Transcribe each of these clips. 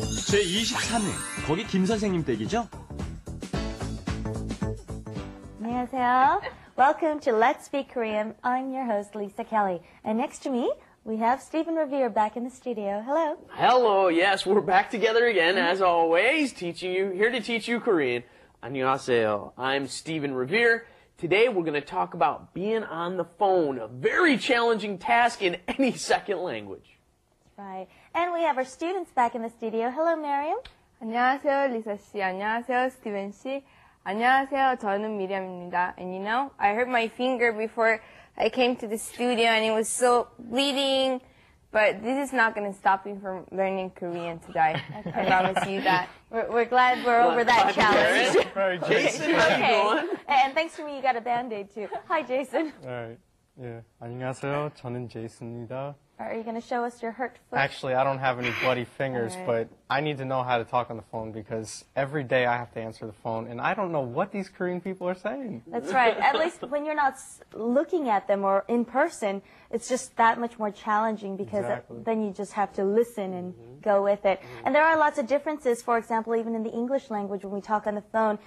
제23회, 거기 김 선생님 댁이죠? 안녕하세요. Welcome to Let's Speak Korean. I'm your host, Lisa Kelly. And next to me, we have Stephen Revere back in the studio. Hello. Hello. Yes, we're back together again, as always, here to teach you Korean. 안녕하세요. I'm Stephen Revere. Today, we're going to talk about being on the phone, a very challenging task in any second language. Right. And we have our students back in the studio. Hello, Miriam. 안녕하세요, 리사 씨. 안녕하세요, 스티븐 씨. 안녕하세요, 저는 미리암입니다. And you know, I hurt my finger before I came to the studio and it was so bleeding. But this is not going to stop me from learning Korean today. Okay. I promise you that. We're glad we're over that challenge. Right, Jason, how you doing? And thanks to me, you got a Band-Aid too. Hi, Jason. All right. Yeah. 안녕하세요. 저는 제이슨입니다. Are you going to show us your hurt foot? Actually, I don't have any bloody fingers, but I need to know how to talk on the phone because every day I have to answer the phone, and I don't know what these Korean people are saying. That's right. At least when you're not looking at them or in person, it's just that much more challenging because then you just have to listen and go with it. And there are lots of differences. For example, even in the English language, when we talk on the phone,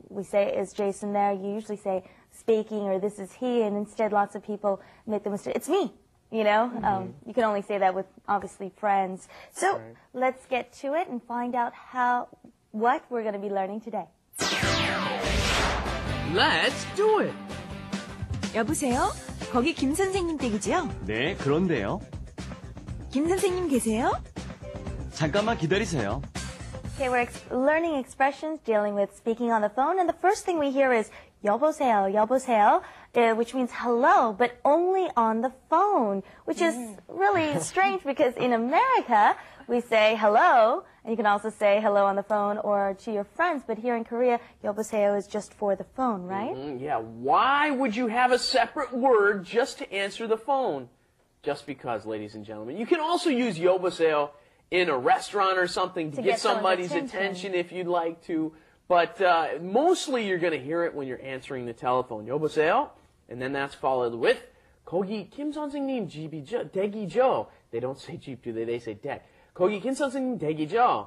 we say, is Jason there? You usually say speaking or this is he, and instead lots of people make the mistake, it's me. You know, you can only say that with, obviously, friends. So let's get to it and find out what we're going to be learning today. Let's do it. 여보세요? 거기 김 선생님 댁이죠? 네, 그런데요. 김 선생님 계세요? 잠깐만 기다리세요. Okay, we're learning expressions dealing with speaking on the phone, and the first thing we hear is 여보세요, 여보세요, which means hello, but only on the phone, which is really strange because in America, we say hello, and you can also say hello on the phone or to your friends, but here in Korea, 여보세요 is just for the phone, right? Yeah, why would you have a separate word just to answer the phone? Just because, ladies and gentlemen. You can also use 여보세요 in a restaurant or something to get somebody's attention if you'd like to. But mostly you're going to hear it when you're answering the telephone. 여보세요? And then that's followed with 거기 김 선생님 집이죠? 댁이죠? They don't say 집, do they? They say 댁. 거기 김 선생님 댁이죠?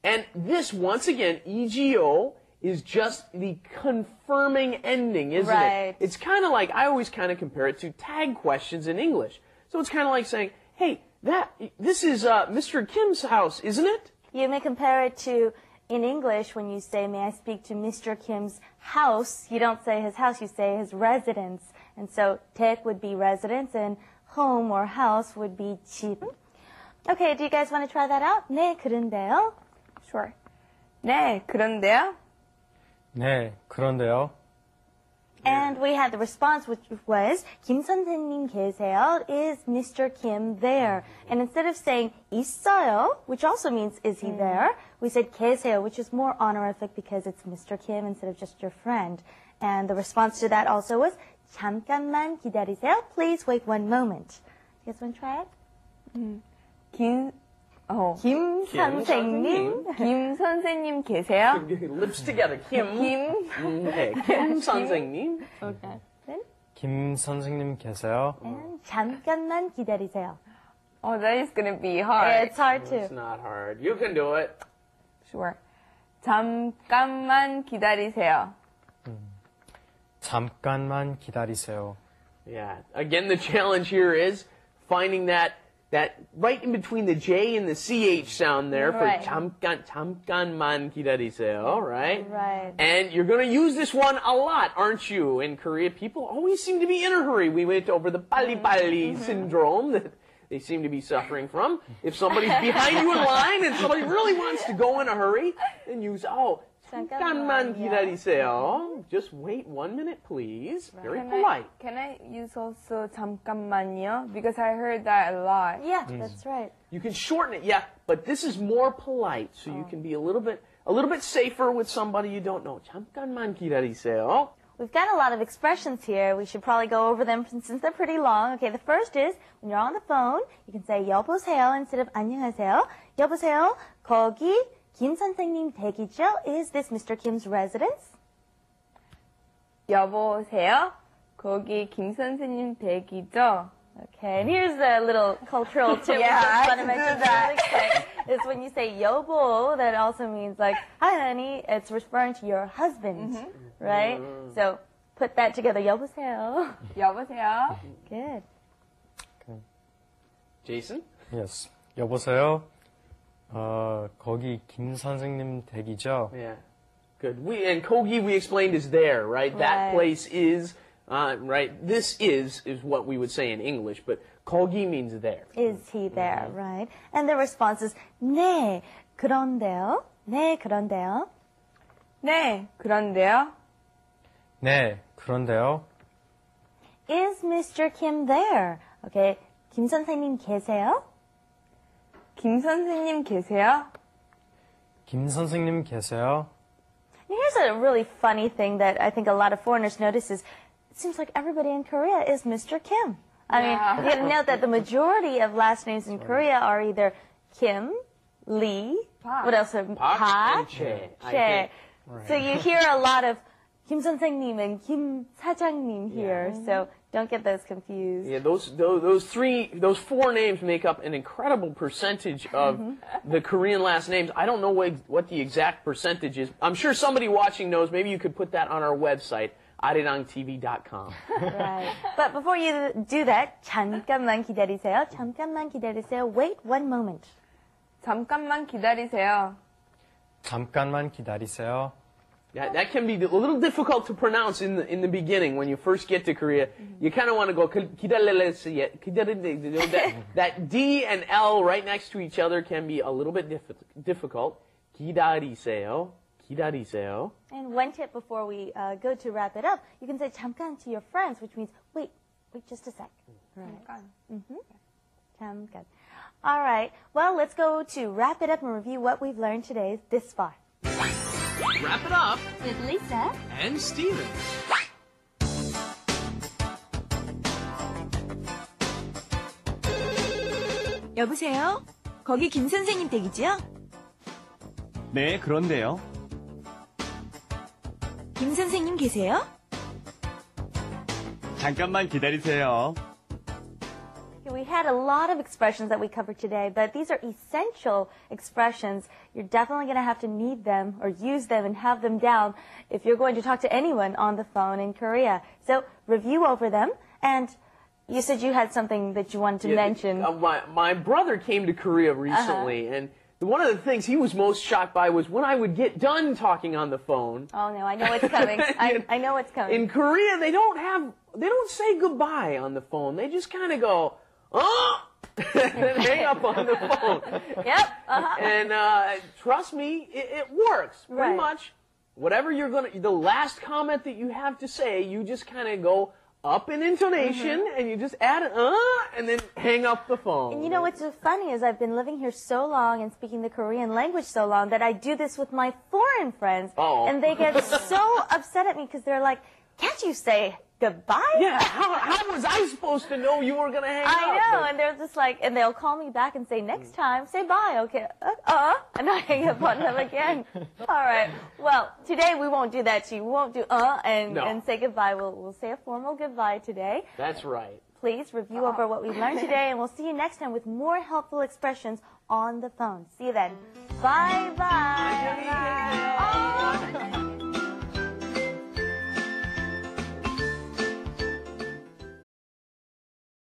And this, once again, EGO is just the confirming ending, isn't it? It's kind of like, I always kind of compare it to tag questions in English. So it's kind of like saying, hey, this is Mr. Kim's house, isn't it? You may compare it to, in English, when you say, may I speak to Mr. Kim's house, you don't say his house, you say his residence. And so, 댁 would be residence, and home or house would be 집. Okay, do you guys want to try that out? 네, 그런데요? Sure. 네, 그런데요? 네, 그런데요. And we had the response, which was, 김 선생님 계세요? Is Mr. Kim there? And instead of saying 있어요, which also means is he there, we said 계세요, which is more honorific because it's Mr. Kim instead of just your friend. And the response to that also was, 잠깐만 기다리세요. Please wait one moment. You guys want to try it? 김 선생님. 김 선생님 계세요? Lips together. 김 선생님. Okay. Then, 김 선생님 계세요? and 잠깐만 기다리세요. Oh, that is going to be hard. Yeah, it's hard too. It's not hard. You can do it. Sure. 잠깐만 기다리세요. 잠깐만 기다리세요. Yeah. Again, the challenge here is finding that right in between the J and the CH sound there for 잠깐만 기다리세요, right? Right. And you're going to use this one a lot, aren't you? In Korea, people always seem to be in a hurry. We went over the 빨리빨리 syndrome that they seem to be suffering from. If somebody's behind you in line and somebody really wants to go in a hurry, then use, 잠깐만 기다리세요. Just wait 1 minute, please. Very polite. Can I use also 잠깐만요? Because I heard that a lot. Yeah, that's right. You can shorten it, yeah, but this is more polite, so you can be a little bit safer with somebody you don't know. 잠깐만 기다리세요. We've got a lot of expressions here. We should probably go over them since they're pretty long. Okay, the first is when you're on the phone, you can say 여보세요 instead of 안녕하세요. 여보세요, 거기 김 선생님 댁이죠? Is this Mr. Kim's residence? 여보세요? 거기 김 선생님 댁이죠? Okay, and here's a little cultural tip. Yeah, which is I can do that. really quick. Is when you say yobo, that also means like, hi honey, it's referring to your husband, right? So put that together, 여보세요. 여보세요. Good. Jason? Yes. 여보세요. 거기 김 선생님 댁이죠? Yeah. Good. And Kogi, we explained, is there, right? That Right. place is, right? This is what we would say in English, but Kogi means there. Is he there, right? And the response is, 네, 그런데요. 네, 그런데요. 네, 그런데요. 네, 그런데요. Is Mr. Kim there? Okay, 김 선생님 계세요? 김 선생님 계세요? 김 선생님 계세요? Here's a really funny thing that I think a lot of foreigners notice is, it seems like everybody in Korea is Mr. Kim. I mean, you gotta note that the majority of last names in Korea are either Kim, Lee, what else? Park and Che, I Che. think. So you hear a lot of Kim 선생님 and Kim 사장님 here, so don't get those confused. Yeah, those four names make up an incredible percentage of the Korean last names. I don't know what the exact percentage is. I'm sure somebody watching knows. Maybe you could put that on our website, arirangtv.com. Right. But before you do that, 잠깐만 기다리세요. 잠깐만 기다리세요. Wait one moment. 잠깐만 기다리세요. 잠깐만 기다리세요. Yeah, that can be a little difficult to pronounce in the beginning when you first get to Korea. You kind of want to go that D and L right next to each other can be a little bit difficult. 기다리세요. 기다리세요. And one tip before we go to wrap it up, you can say 잠깐 to your friends, which means wait just a sec. Right. 잠깐. All right. Well, let's go to wrap it up and review what we've learned today this far. Wrap it up. With Lisa And Steven. 여보세요? 거기 김 선생님 댁이죠? 네, 그런데요. 김 선생님 계세요? 잠깐만 기다리세요. We had a lot of expressions that we covered today, but these are essential expressions. You're definitely going to have to need them or use them and have them down if you're going to talk to anyone on the phone in Korea. So review over them. And you said you had something that you wanted to mention. My brother came to Korea recently, and one of the things he was most shocked by was when I would get done talking on the phone. Oh no, I know what's coming. I know what's coming. In Korea, they don't say goodbye on the phone. They just kind of go, oh, and then hang up on the phone. Yep. And trust me, it works. Pretty Right. much, whatever the last comment that you have to say, you just kind of go up in intonation, and you just add and then hang up the phone. And you know what's so funny is I've been living here so long and speaking the Korean language so long that I do this with my foreign friends. Oh. And they get so upset at me because they're like, can't you say goodbye? Yeah, how was I supposed to know you were going to hang up? I know, and they're just like, and they'll call me back and say, next time, say bye, okay? And I hang up on them again. All right. Well, today we won't do that to you. We won't do and say goodbye. We'll say a formal goodbye today. That's right. Please review over what we've learned today, and we'll see you next time with more helpful expressions on the phone. See you then. Bye-bye. Bye. Oh.